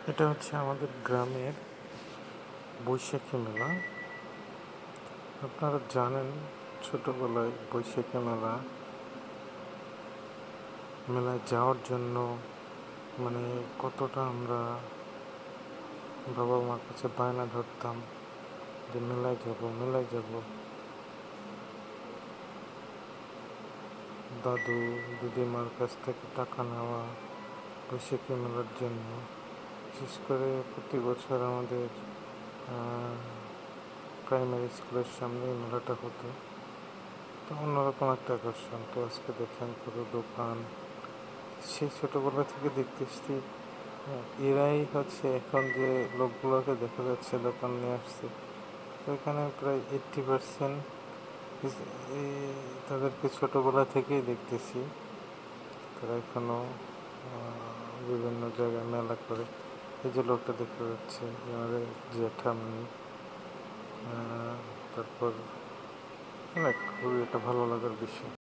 এটা হচ্ছে আমাদের গ্রামের বৈশাখী মেলা। আপনারা জানেন, ছোটবেলায় বৈশাখী মেলায় যাওয়ার জন্য মানে কতটা আমরা বাবা মার কাছে বায়না ধরতাম যে মেলায় যাব মেলায় যাব। দাদু দিদিমার কাছ থেকে টাকা নেওয়া বৈশাখী মেলার জন্য। বিশেষ করে প্রতি বছর আমাদের প্রাইমারি স্কুলের সামনে এই মেলাটা হতো। তো অন্যরকম একটা আকর্ষণ। তো আজকে দেখেন পুরো দোকান, সেই ছোটোবেলা থেকে দেখতেছি এরাই হচ্ছে এখন যে লোকগুলোকে দেখা যাচ্ছে দোকান নিয়ে আসছে। তো এখানে প্রায় 80% তাদেরকে ছোটোবেলা থেকেই দেখতেছি। তারা এখনও বিভিন্ন জায়গায় মেলা করে। এই যে লোকটা দেখতে যাচ্ছে আমাদের জ্যাঠামনি। তারপর অনেক খুবই একটা ভালো লাগার বিষয়।